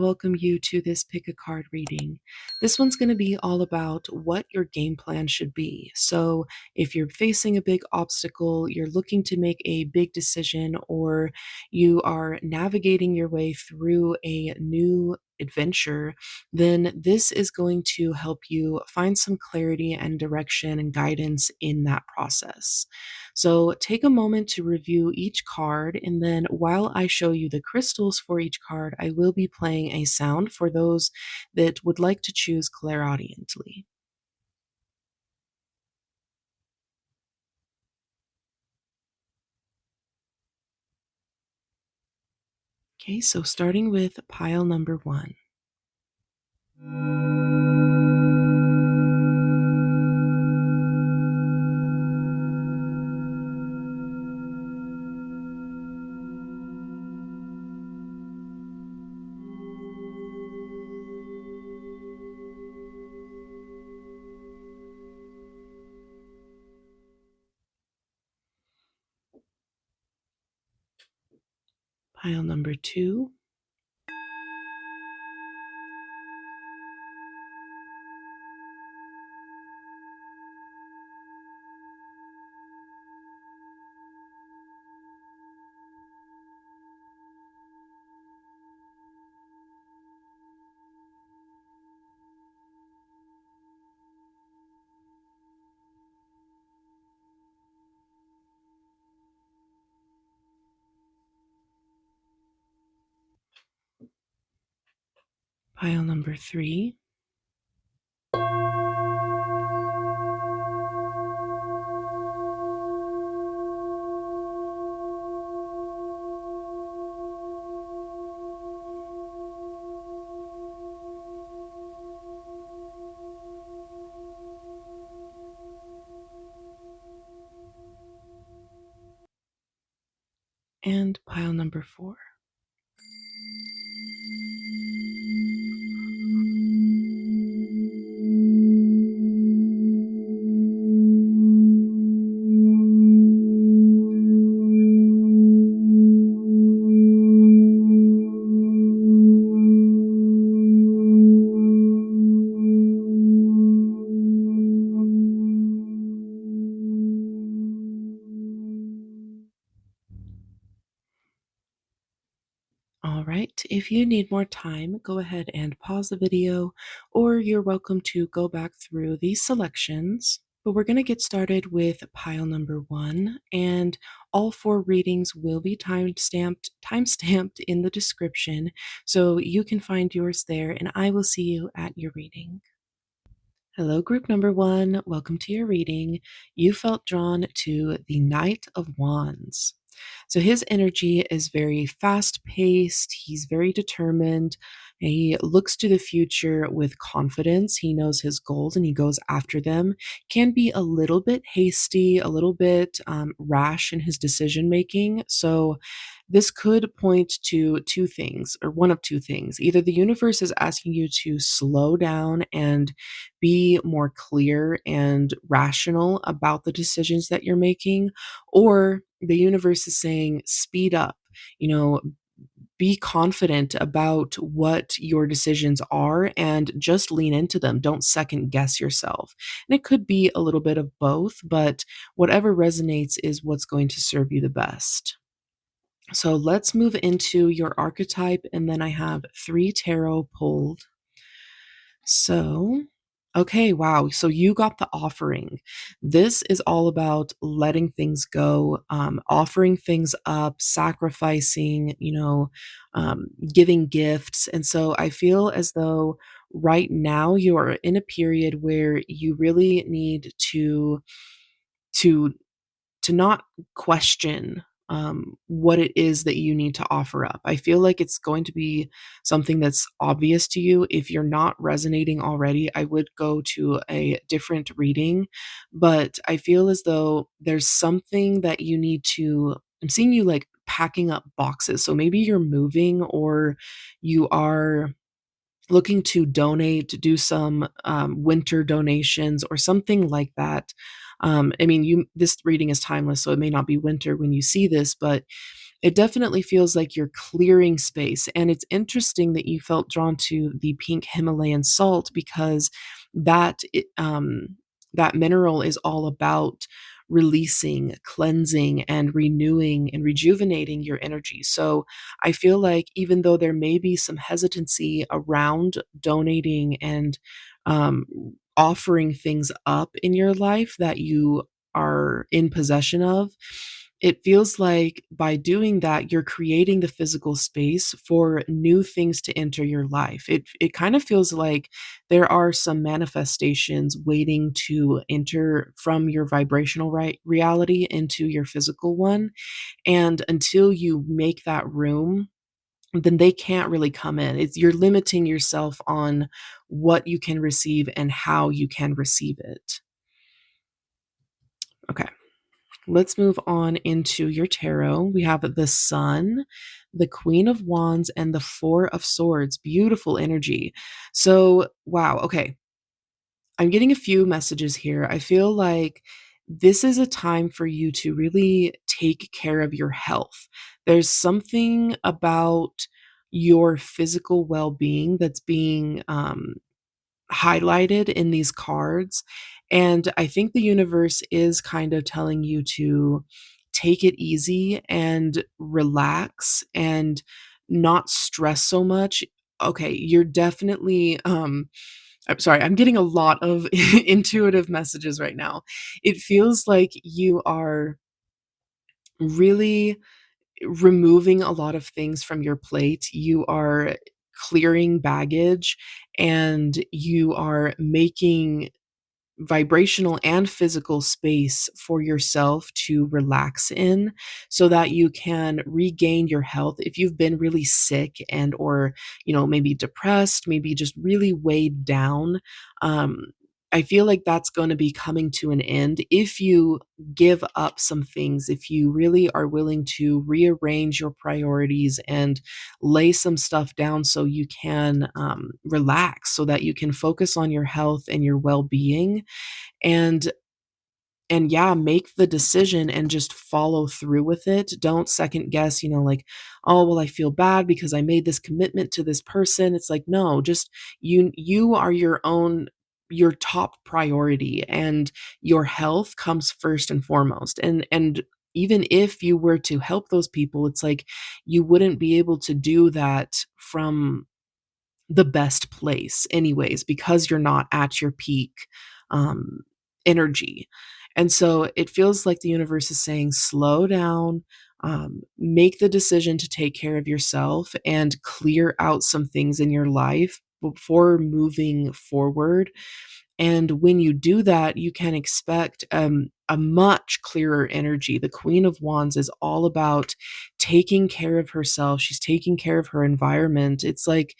welcome you to this pick a card reading. This one's going to be all about what your game plan should be. So, if you're facing a big obstacle, you're looking to make a big decision, or you are navigating your way through a new adventure, then this is going to help you find some clarity and direction and guidance in that process. So take a moment to review each card, and then while I show you the crystals for each card, I will be playing a sound for those that would like to choose clairaudiently. Okay, so starting with pile number one. Pile number two. Pile number three. And pile number four. All right, if you need more time, go ahead and pause the video, or you're welcome to go back through these selections. But we're going to get started with pile number one, and all four readings will be time stamped in the description, so you can find yours there, and I will see you at your reading. Hello, group number one. Welcome to your reading. You felt drawn to the Knight of Wands. So his energy is very fast paced. He's very determined. He looks to the future with confidence. He knows his goals and he goes after them. Can be a little bit hasty, a little bit rash in his decision making. So this could point to two things, or one of two things. Either the universe is asking you to slow down and be more clear and rational about the decisions that you're making, or the universe is saying, speed up, you know, be confident about what your decisions are and just lean into them. Don't second guess yourself. And it could be a little bit of both, but whatever resonates is what's going to serve you the best. So let's move into your archetype, and then I have 3 tarot pulled. So, okay, wow. So you got the offering. This is all about letting things go, offering things up, sacrificing, giving gifts. And so I feel as though right now you are in a period where you really need to to not question what it is that you need to offer up. I feel like it's going to be something that's obvious to you. If you're not resonating already, I would go to a different reading, but I feel as though there's something that you need to. I'm seeing you like packing up boxes. So maybe you're moving, or you are looking to donate, to do some winter donations or something like that. I mean, this reading is timeless, so it may not be winter when you see this, but it definitely feels like you're clearing space, and it's interesting that you felt drawn to the pink Himalayan salt because that mineral is all about releasing, cleansing, and renewing and rejuvenating your energy. So I feel like even though there may be some hesitancy around donating and um, offering things up in your life that you are in possession of, it feels like by doing that, you're creating the physical space for new things to enter your life. It kind of feels like there are some manifestations waiting to enter from your vibrational reality into your physical one. And until you make that room, then they can't really come in. You're limiting yourself on what you can receive and how you can receive it. Okay. Let's move on into your tarot. We have the Sun, the Queen of Wands, and the Four of Swords. Beautiful energy. So, wow. Okay. I'm getting a few messages here. I feel like this is a time for you to really take care of your health. There's something about your physical well being that's being highlighted in these cards. And I think the universe is kind of telling you to take it easy and relax and not stress so much. Okay, you're definitely I'm sorry, I'm getting a lot of intuitive messages right now. It feels like you are really removing a lot of things from your plate. You are clearing baggage and you are making vibrational and physical space for yourself to relax in so that you can regain your health if you've been really sick and or maybe depressed, maybe just really weighed down. I feel like that's going to be coming to an end if you give up some things, if you really are willing to rearrange your priorities and lay some stuff down so you can relax, so that you can focus on your health and your well-being. And and yeah, make the decision and just follow through with it. Don't second guess, like, oh, well, I feel bad because I made this commitment to this person. It's like, no, just you are your top priority, and your health comes first and foremost. And even if you were to help those people, it's like you wouldn't be able to do that from the best place anyways, because you're not at your peak um energy. And so it feels like the universe is saying slow down, make the decision to take care of yourself and clear out some things in your life before moving forward. And when you do that, you can expect a much clearer energy. The Queen of Wands is all about taking care of herself. She's taking care of her environment. It's like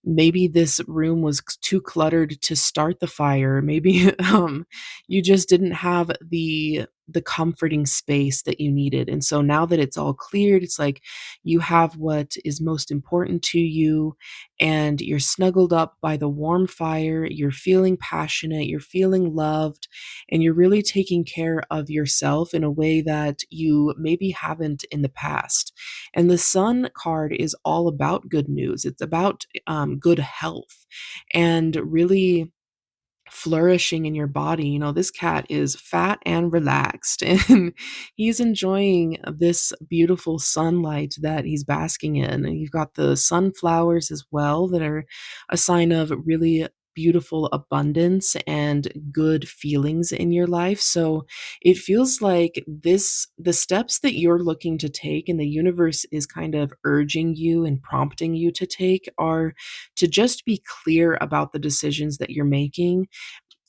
maybe this room was too cluttered to start the fire. Maybe you just didn't have the comforting space that you needed. And so now that it's all cleared, it's like you have what is most important to you, and you're snuggled up by the warm fire, you're feeling passionate, you're feeling loved, and you're really taking care of yourself in a way that you maybe haven't in the past. And the Sun card is all about good news. It's about good health and really flourishing in your body. This cat is fat and relaxed, and he's enjoying this beautiful sunlight that he's basking in. And you've got the sunflowers as well that are a sign of really beautiful abundance and good feelings in your life. So it feels like the steps that you're looking to take and the universe is kind of urging you and prompting you to take are to just be clear about the decisions that you're making.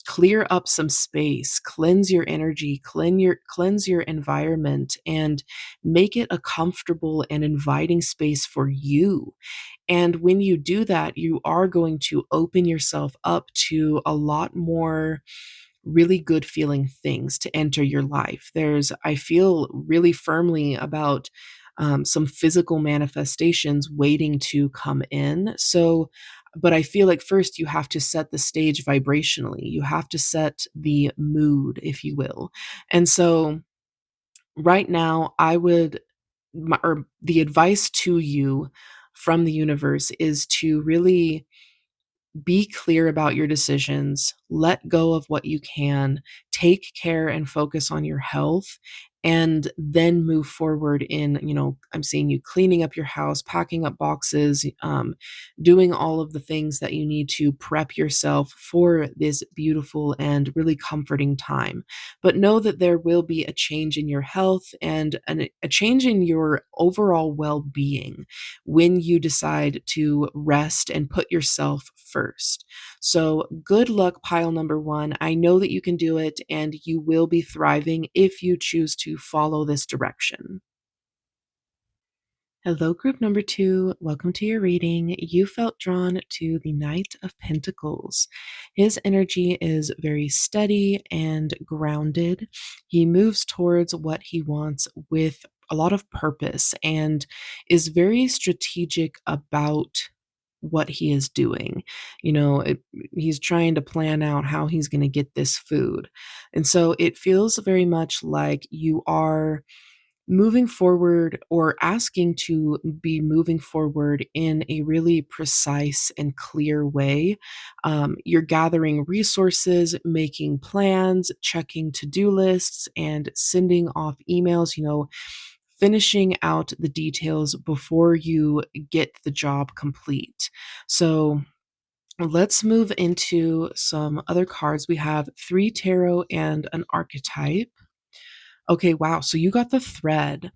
Clear up some space, cleanse your energy, cleanse your environment, and make it a comfortable and inviting space for you. And when you do that, you are going to open yourself up to a lot more really good feeling things to enter your life. I feel really firmly about some physical manifestations waiting to come in. So, but I feel like first you have to set the stage vibrationally. You have to set the mood, if you will. And so right now, I would or the advice to you from the universe is to really be clear about your decisions, let go of what you can, take care and focus on your health, and then move forward in, I'm seeing you cleaning up your house, packing up boxes, doing all of the things that you need to prep yourself for this beautiful and really comforting time. But know that there will be a change in your health and a change in your overall well being when you decide to rest and put yourself first. So, good luck, pile number one. I know that you can do it and you will be thriving if you choose to follow this direction. Hello, group number two. Welcome to your reading. You felt drawn to the Knight of Pentacles. His energy is very steady and grounded. He moves towards what he wants with a lot of purpose and is very strategic about what he is doing. He's trying to plan out how he's going to get this food. And so it feels very much like you are moving forward or asking to be moving forward in a really precise and clear way. You're gathering resources, making plans, checking to do lists, and sending off emails, finishing out the details before you get the job complete. So, let's move into some other cards. We have three tarot and an archetype. Okay, wow. So you got the thread.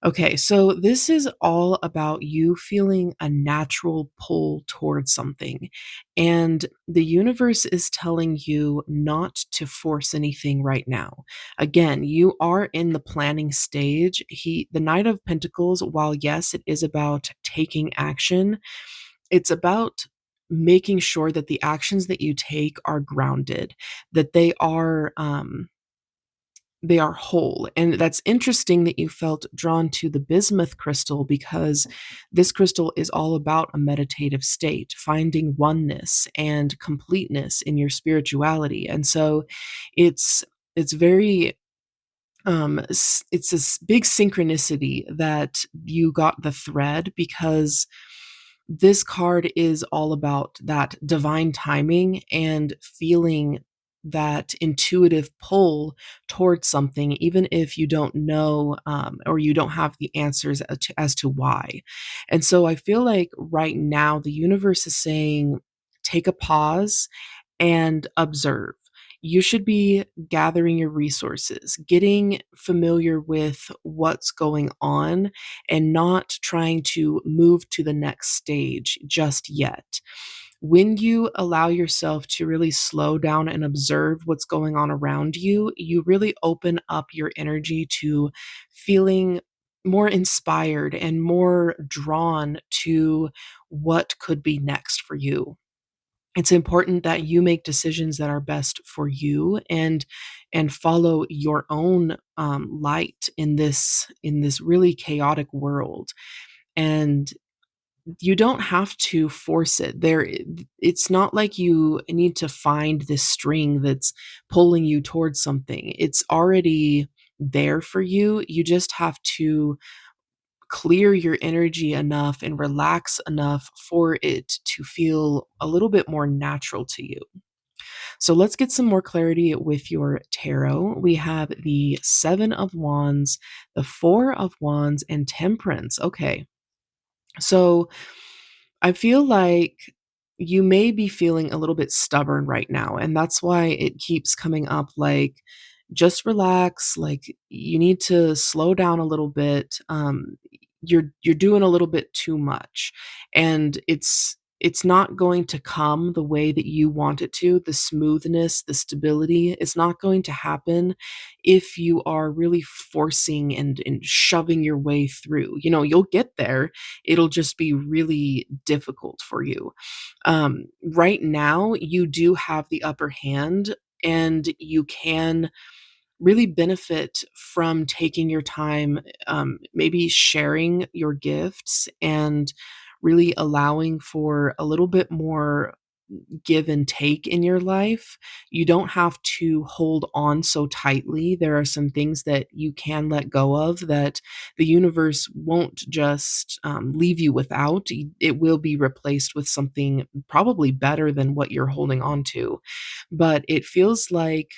Okay, so this is all about you feeling a natural pull towards something. And the universe is telling you not to force anything right now. Again, you are in the planning stage. The Knight of Pentacles, while yes, it is about taking action, it's about making sure that the actions that you take are grounded, that they are whole. And that's interesting that you felt drawn to the bismuth crystal because this crystal is all about a meditative state, finding oneness and completeness in your spirituality. And so it's very it's this big synchronicity that you got the thread because this card is all about that divine timing and feeling that intuitive pull towards something, even if you don't know or you don't have the answers as to why. And so I feel like right now the universe is saying, take a pause and observe. You should be gathering your resources, getting familiar with what's going on, and not trying to move to the next stage just yet. When you allow yourself to really slow down and observe what's going on around you, you really open up your energy to feeling more inspired and more drawn to what could be next for you. It's important that you make decisions that are best for you and follow your own light in this really chaotic world. And you don't have to force it. It's not like you need to find this string that's pulling you towards something. It's already there for you. You just have to clear your energy enough and relax enough for it to feel a little bit more natural to you. So let's get some more clarity with your tarot. We have the Seven of Wands, the Four of Wands, and Temperance. Okay. So I feel like you may be feeling a little bit stubborn right now, and that's why it keeps coming up like, just relax, like you need to slow down a little bit. You're doing a little bit too much, and it's not going to come the way that you want it to. The smoothness, the stability is not going to happen if you are really forcing and shoving your way through. You'll get there, it'll just be really difficult for you. Right now, you do have the upper hand, and you can really benefit from taking your time, maybe sharing your gifts and really allowing for a little bit more. give and take in your life. You don't have to hold on so tightly. There are some things that you can let go of that the universe won't just leave you without. It will be replaced with something probably better than what you're holding on to. But it feels like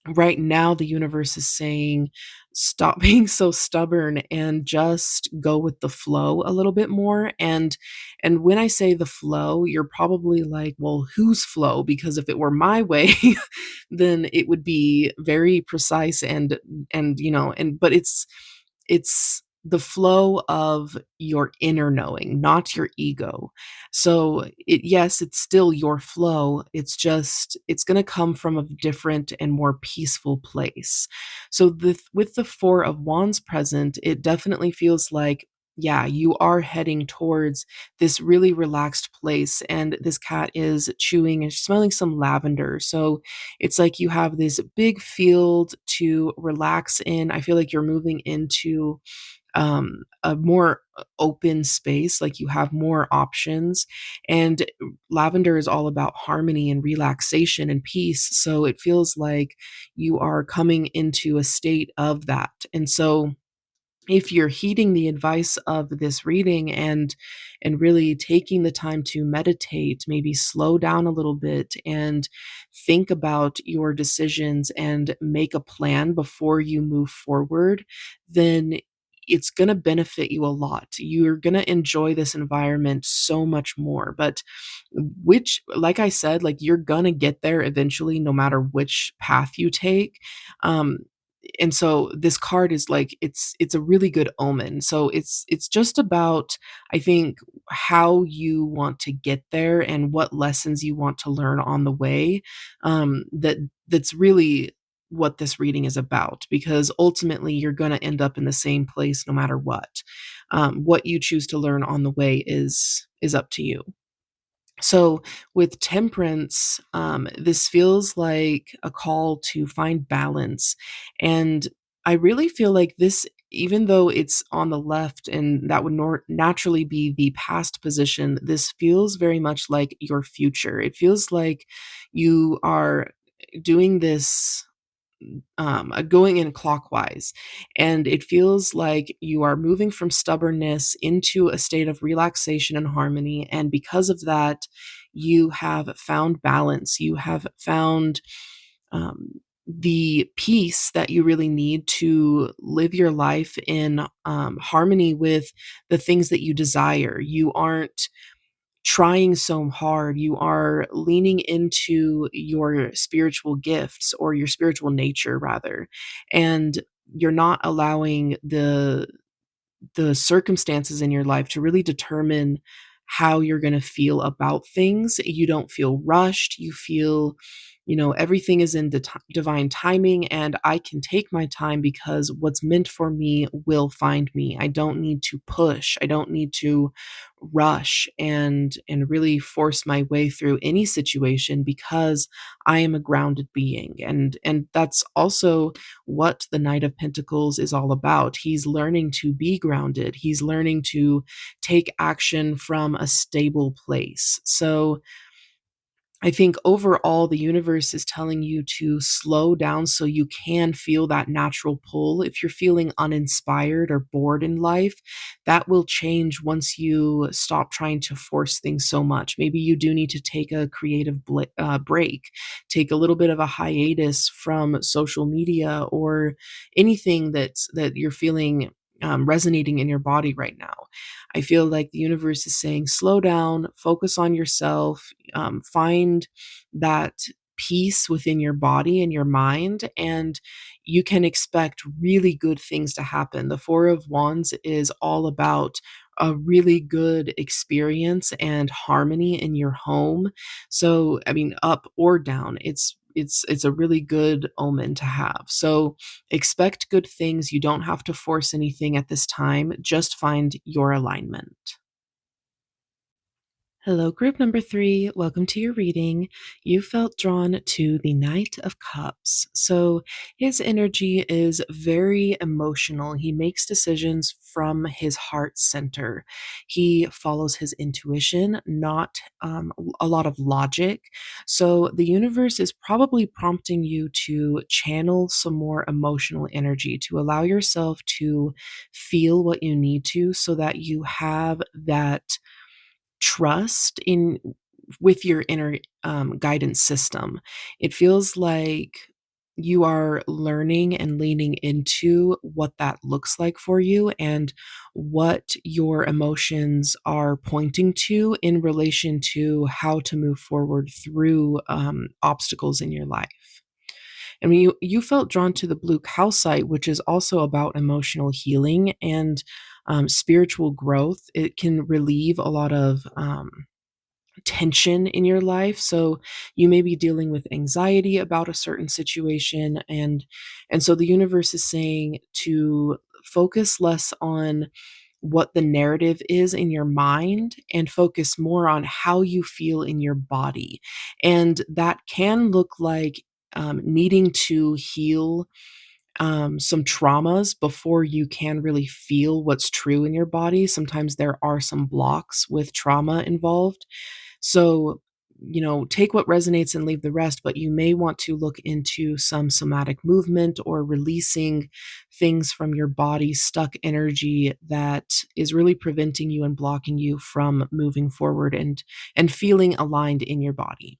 right now the universe is saying, "Stop being so stubborn and just go with the flow a little bit more." And when I say the flow, you're probably like, "Well, whose flow?" Because if it were my way, then it would be very precise but it's the flow of your inner knowing, not your ego. So, yes, it's still your flow, it's just it's gonna come from a different and more peaceful place. So, with the 4 of Wands present, it definitely feels like, yeah, you are heading towards this really relaxed place, and this cat is chewing and smelling some lavender, so it's like you have this big field to relax in. I feel like you're moving into a more open space, like you have more options. And lavender is all about harmony and relaxation and peace. So it feels like you are coming into a state of that. And so if you're heeding the advice of this reading and really taking the time to meditate, maybe slow down a little bit and think about your decisions and make a plan before you move forward, then it's going to benefit you a lot. You're going to enjoy this environment so much more. But which, like I said, like you're going to get there eventually, no matter which path you take. Um, and so this card is like it's a really good omen. So it's just about, I think, how you want to get there and what lessons you want to learn on the way. That's really what this reading is about, because ultimately you're going to end up in the same place no matter what. What you choose to learn on the way is up to you. So with temperance, this feels like a call to find balance. And I really feel like this, even though it's on the left and that would naturally be the past position, this feels very much like your future. It feels like you are doing this going in clockwise. And it feels like you are moving from stubbornness into a state of relaxation and harmony. And because of that, you have found balance. You have found the peace that you really need to live your life in harmony with the things that you desire. You aren't trying so hard. You are leaning into your spiritual gifts, or your spiritual nature rather, and you're not allowing the circumstances in your life to really determine how you're going to feel about things. You don't feel rushed. You feel, everything is in divine timing, and I can take my time because what's meant for me will find me. I don't need to push. I don't need to rush and really force my way through any situation, because I am a grounded being. And that's also what the Knight of Pentacles is all about. He's learning to be grounded. He's learning to take action from a stable place. So I think overall, the universe is telling you to slow down so you can feel that natural pull. If you're feeling uninspired or bored in life, that will change once you stop trying to force things so much. Maybe you do need to take a creative break, take a little bit of a hiatus from social media or anything that you're feeling resonating in your body right now. I feel like the universe is saying, slow down, focus on yourself, find that peace within your body and your mind, and you can expect really good things to happen. The Four of Wands is all about a really good experience and harmony in your home. So, I mean, up or down, it's a really good omen to have. So, expect good things. You don't have to force anything at this time. Just find your alignment. Hello, group number three. Welcome to your reading. You felt drawn to the Knight of Cups. So, his energy is very emotional. He makes decisions from his heart center. He follows his intuition, not a lot of logic. So, the universe is probably prompting you to channel some more emotional energy, to allow yourself to feel what you need to so that you have that trust in with your inner guidance system. It feels like you are learning and leaning into what that looks like for you and what your emotions are pointing to in relation to how to move forward through obstacles in your life. I mean, you felt drawn to the blue calcite, which is also about emotional healing and spiritual growth. It can relieve a lot of tension in your life. So you may be dealing with anxiety about a certain situation, and so the universe is saying to focus less on what the narrative is in your mind and focus more on how you feel in your body. And that can look like needing to heal some traumas before you can really feel what's true in your body. Sometimes there are some blocks with trauma involved. So, take what resonates and leave the rest, but you may want to look into some somatic movement or releasing things from your body, stuck energy that is really preventing you and blocking you from moving forward and feeling aligned in your body.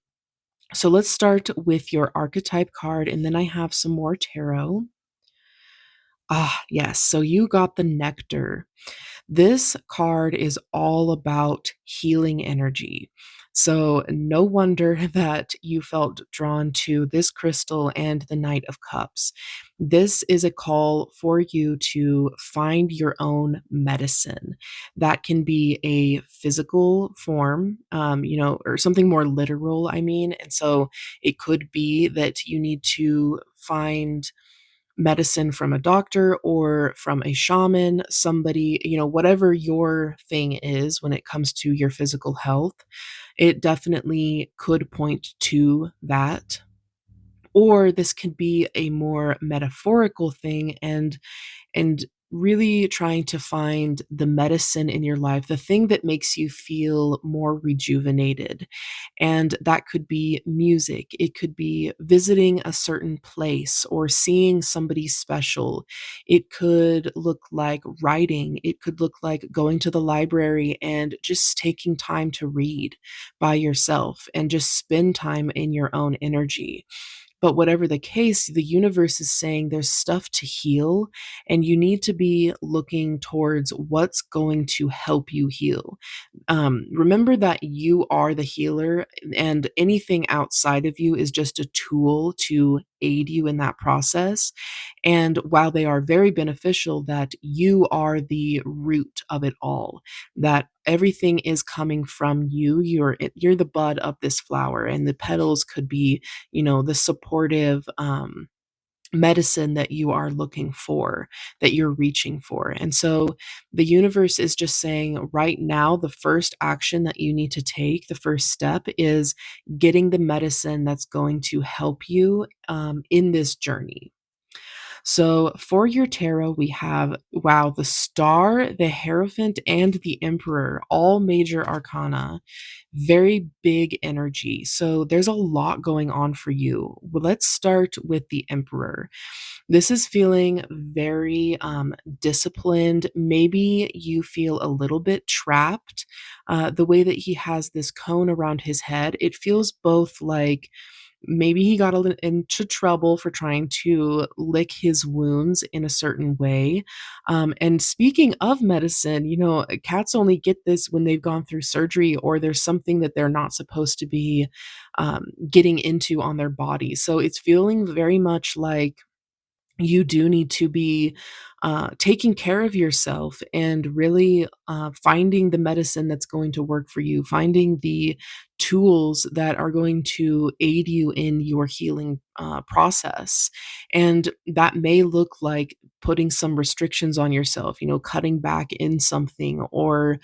So let's start with your archetype card, and then I have some more tarot. Ah, yes. So you got the nectar. This card is all about healing energy. So, no wonder that you felt drawn to this crystal and the Knight of Cups. This is a call for you to find your own medicine. That can be a physical form, or something more literal, I mean. And so it could be that you need to find medicine from a doctor or from a shaman, somebody, whatever your thing is when it comes to your physical health, it definitely could point to that. Or this could be a more metaphorical thing and really trying to find the medicine in your life, the thing that makes you feel more rejuvenated. And that could be music, it could be visiting a certain place or seeing somebody special. It could look like writing, it could look like going to the library and just taking time to read by yourself and just spend time in your own energy. But whatever the case, the universe is saying there's stuff to heal, and you need to be looking towards what's going to help you heal. Remember that you are the healer, and anything outside of you is just a tool to aid you in that process. And while they are very beneficial, that you are the root of it all, that everything is coming from you. You're the bud of this flower, and the petals could be, the supportive medicine that you are looking for, that you're reaching for. And so the universe is just saying right now, the first action that you need to take, the first step is getting the medicine that's going to help you in this journey. So for your tarot, we have, wow, the Star, the Hierophant, and the Emperor, all major arcana, very big energy. So there's a lot going on for you. Well, let's start with the Emperor. This is feeling very disciplined. Maybe you feel a little bit trapped. The way that he has this cone around his head, it feels both like maybe he got into trouble for trying to lick his wounds in a certain way. And speaking of medicine, cats only get this when they've gone through surgery or there's something that they're not supposed to be getting into on their body. So it's feeling very much like you do need to be taking care of yourself and really finding the medicine that's going to work for you, finding the tools that are going to aid you in your healing process. And that may look like putting some restrictions on yourself, cutting back in something or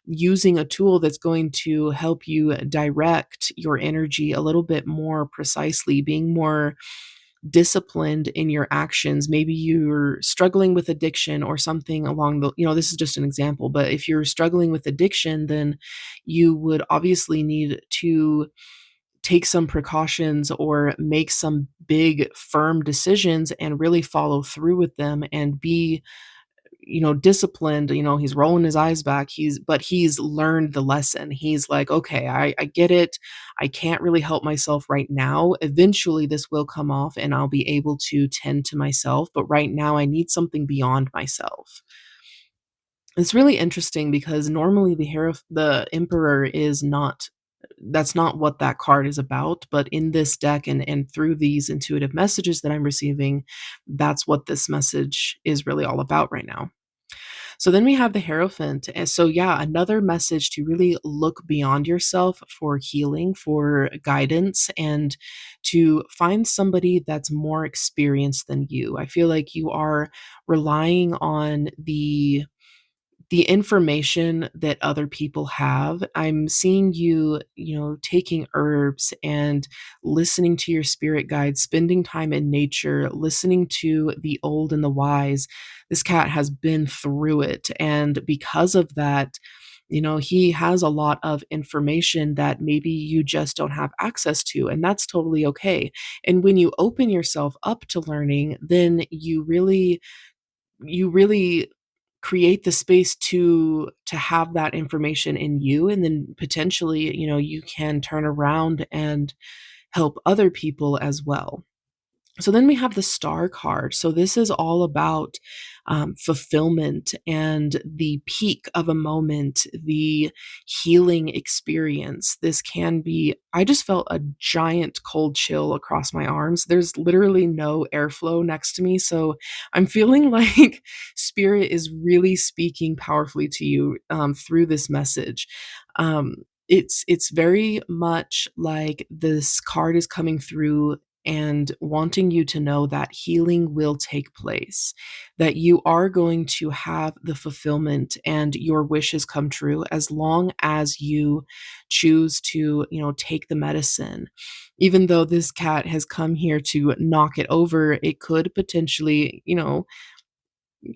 using a tool that's going to help you direct your energy a little bit more precisely, being more disciplined in your actions. Maybe you're struggling with addiction or something along the, this is just an example, but if you're struggling with addiction, then you would obviously need to take some precautions or make some big firm decisions and really follow through with them and be, disciplined. He's rolling his eyes back. He's learned the lesson. He's like, okay, I get it. I can't really help myself right now. Eventually this will come off and I'll be able to tend to myself. But right now I need something beyond myself. It's really interesting because normally the Emperor is not, that's not what that card is about, but in this deck and through these intuitive messages that I'm receiving, that's what this message is really all about right now. So then we have the Hierophant. And so, yeah, another message to really look beyond yourself for healing, for guidance, and to find somebody that's more experienced than you. I feel like you are relying on the information that other people have. I'm seeing you, taking herbs and listening to your spirit guides, spending time in nature, listening to the old and the wise. This cat has been through it. And because of that, he has a lot of information that maybe you just don't have access to, and that's totally okay. And when you open yourself up to learning, then you really create the space to have that information in you, and then potentially, you can turn around and help other people as well. So then we have the Star card. So this is all about fulfillment and the peak of a moment, the healing experience. This can be, I just felt a giant cold chill across my arms. There's literally no airflow next to me. So I'm feeling like Spirit is really speaking powerfully to you through this message. It's very much like this card is coming through and wanting you to know that healing will take place, that you are going to have the fulfillment and your wishes come true as long as you choose to, take the medicine. Even though this cat has come here to knock it over, it could potentially,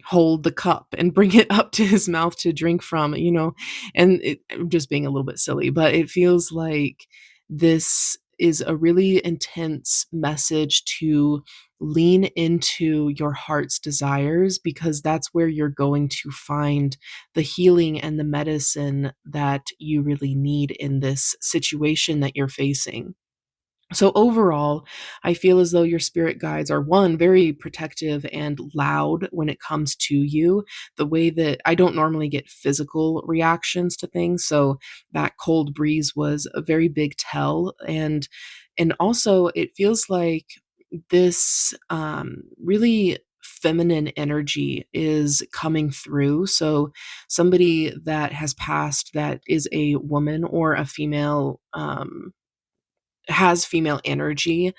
hold the cup and bring it up to his mouth to drink from, and I'm just being a little bit silly, but it feels like this is a really intense message to lean into your heart's desires, because that's where you're going to find the healing and the medicine that you really need in this situation that you're facing. So overall, I feel as though your spirit guides are, one, very protective and loud when it comes to you. The way that I don't normally get physical reactions to things, so that cold breeze was a very big tell. And also it feels like this really feminine energy is coming through. So somebody that has passed, that is a woman or a female, has female energy,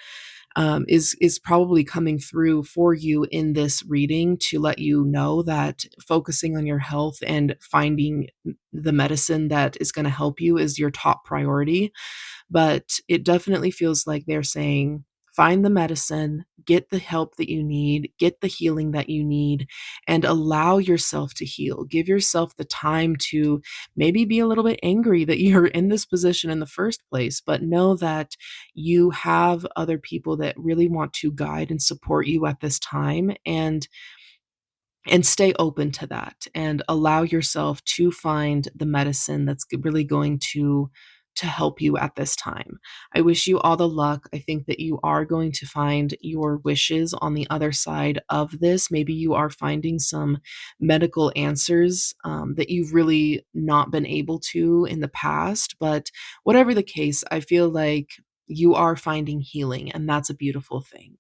is probably coming through for you in this reading to let you know that focusing on your health and finding the medicine that is going to help you is your top priority. But it definitely feels like they're saying, find the medicine, get the help that you need, get the healing that you need, and allow yourself to heal. Give yourself the time to maybe be a little bit angry that you're in this position in the first place, but know that you have other people that really want to guide and support you at this time, and stay open to that and allow yourself to find the medicine that's really going to help you at this time. I wish you all the luck. I think that you are going to find your wishes on the other side of this. Maybe you are finding some medical answers that you've really not been able to in the past, but whatever the case, I feel like you are finding healing, and that's a beautiful thing.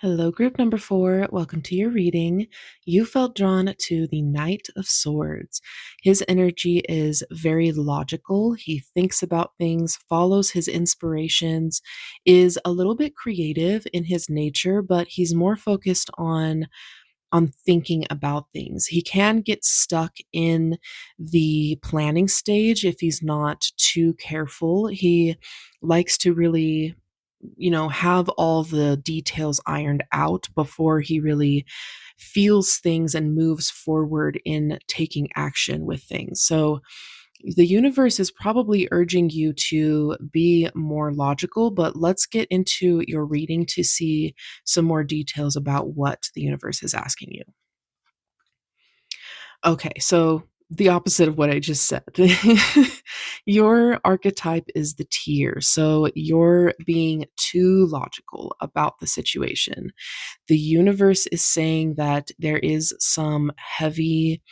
Hello, group number four. Welcome to your reading. You felt drawn to the Knight of Swords. His energy is very logical. He thinks about things, follows his inspirations, is a little bit creative in his nature, but he's more focused on on thinking about things. He can get stuck in the planning stage if he's not too careful. He likes to really, have all the details ironed out before he really feels things and moves forward in taking action with things. So the universe is probably urging you to be more logical, but let's get into your reading to see some more details about what the universe is asking you. Okay, so the opposite of what I just said. Your archetype is the tear. So you're being too logical about the situation. The universe is saying that there is some heavy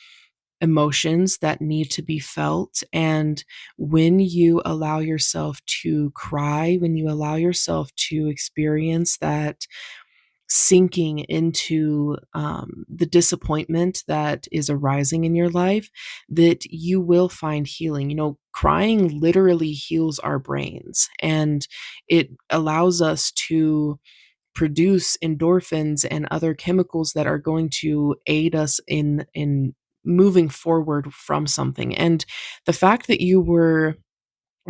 emotions that need to be felt. And when you allow yourself to cry, when you allow yourself to experience that sinking into the disappointment that is arising in your life, that you will find healing. Crying literally heals our brains, and it allows us to produce endorphins and other chemicals that are going to aid us in moving forward from something. And the fact that you were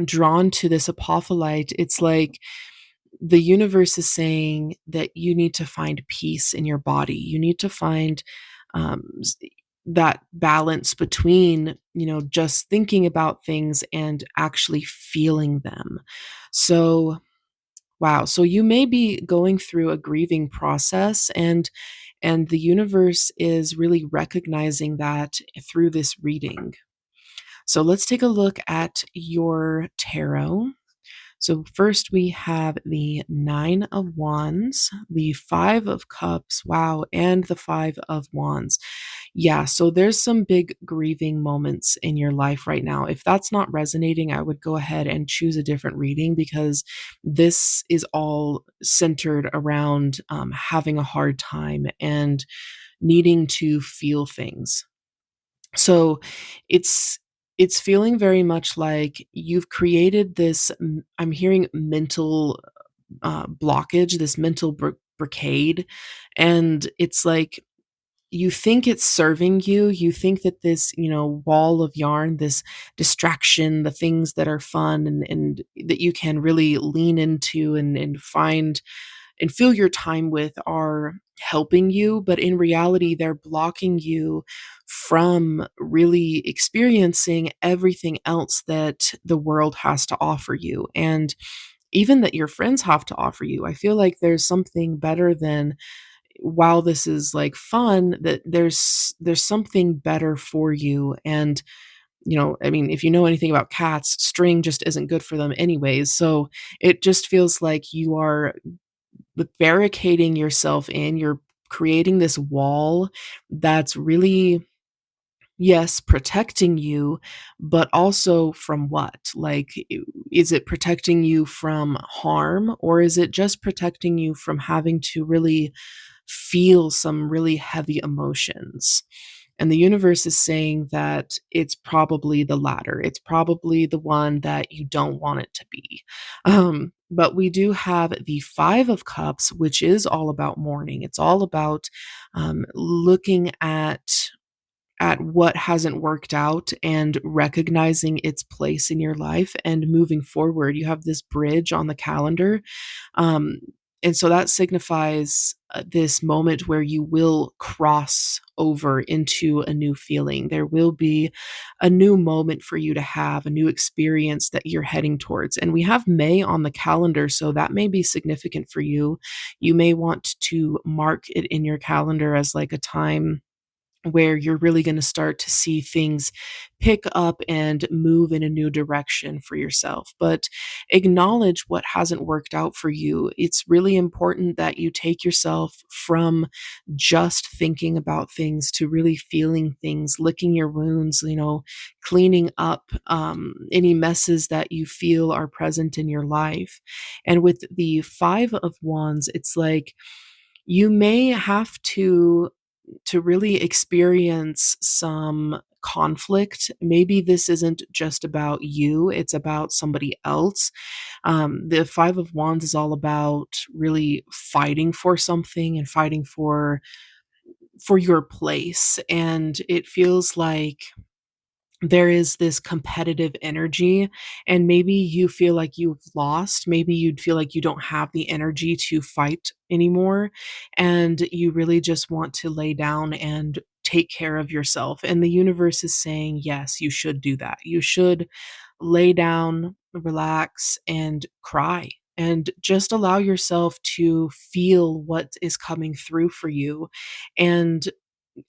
drawn to this apophyllite, it's like the universe is saying that you need to find peace in your body. You need to find that balance between, just thinking about things and actually feeling them. So, wow. So you may be going through a grieving process, and the universe is really recognizing that through this reading. So let's take a look at your tarot. So first we have the 9 of Wands, the 5 of Cups, wow, and the 5 of Wands. Yeah, so there's some big grieving moments in your life right now. If that's not resonating, I would go ahead and choose a different reading, because this is all centered around having a hard time and needing to feel things. So it's it's feeling very much like you've created this, I'm hearing mental blockage, this mental blockade, and it's like you think it's serving you. You think that this, wall of yarn, this distraction, the things that are fun and that you can really lean into and find and fill your time with are helping you, but in reality, they're blocking you from really experiencing everything else that the world has to offer you. And even that your friends have to offer you. I feel like there's something better than, while this is like fun, that there's something better for you. And I mean, if you know anything about cats, string just isn't good for them anyways. So it just feels like you are barricading yourself in. You're creating this wall that's really, yes, protecting you, but also from what? Like, is it protecting you from harm, or is it just protecting you from having to really feel some really heavy emotions? And the universe is saying that it's probably the latter. It's probably the one that you don't want it to be. But we do have the 5 of Cups, which is all about mourning. It's all about looking at what hasn't worked out and recognizing its place in your life and moving forward. You have this bridge on the calendar. Um, and so that signifies this moment where you will cross over into a new feeling. There will be a new moment for you to have, a new experience that you're heading towards. And we have May on the calendar, so that may be significant for you. You may want to mark it in your calendar as like a time where you're really going to start to see things pick up and move in a new direction for yourself. But acknowledge what hasn't worked out for you. It's really important that you take yourself from just thinking about things to really feeling things, licking your wounds, cleaning up any messes that you feel are present in your life. And with the 5 of Wands, it's like you may have to really experience some conflict. Maybe this isn't just about you, it's about somebody else. The 5 of Wands is all about really fighting for something and fighting for for your place, and it feels like there is this competitive energy, and maybe you feel like you've lost, maybe you'd feel like you don't have the energy to fight anymore, and you really just want to lay down and take care of yourself, and the universe is saying, "Yes, you should do that. You should lay down, relax, and cry." And just allow yourself to feel what is coming through for you. And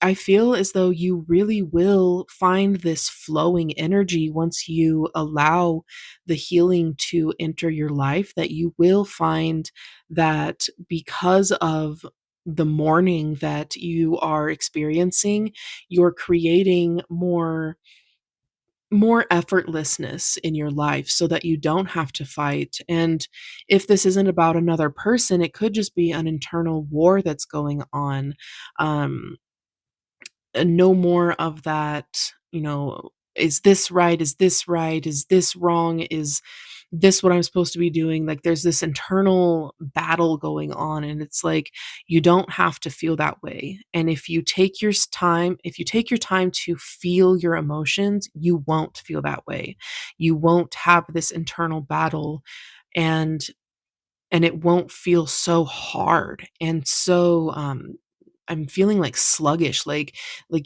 I feel as though you really will find this flowing energy once you allow the healing to enter your life, that you will find that because of the mourning that you are experiencing, you're creating more effortlessness in your life so that you don't have to fight. And if this isn't about another person, it could just be an internal war that's going on. Um, no more of that, is this right? Is this right? Is this wrong? Is this what I'm supposed to be doing? Like there's this internal battle going on, and it's like you don't have to feel that way. And if you take your time to feel your emotions, you won't feel that way. You won't have this internal battle, and it won't feel so hard and so I'm feeling like sluggish, like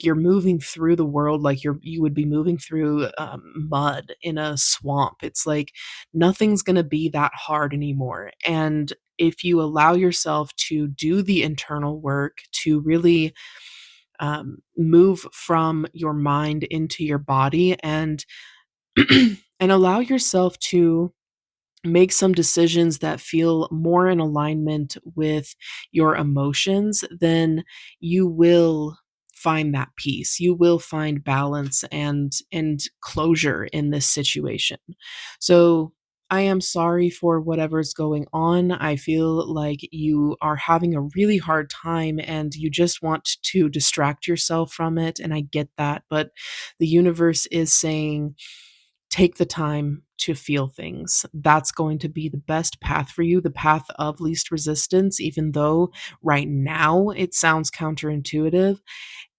you're moving through the world like you would be moving through mud in a swamp. It's like nothing's going to be that hard anymore. And if you allow yourself to do the internal work to really move from your mind into your body, and and allow yourself to make some decisions that feel more in alignment with your emotions, then you will find that peace. You will find balance and closure in this situation. So I am sorry for whatever's going on. I feel like you are having a really hard time and you just want to distract yourself from it. And I get that. But the universe is saying, take the time to feel things. That's going to be the best path for you, the path of least resistance, even though right now it sounds counterintuitive.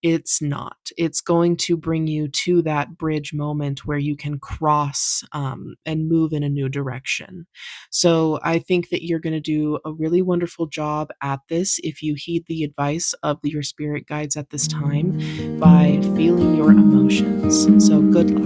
It's not. It's going to bring you to that bridge moment where you can cross and move in a new direction. So I think that you're going to do a really wonderful job at this if you heed the advice of your spirit guides at this time by feeling your emotions. So good luck.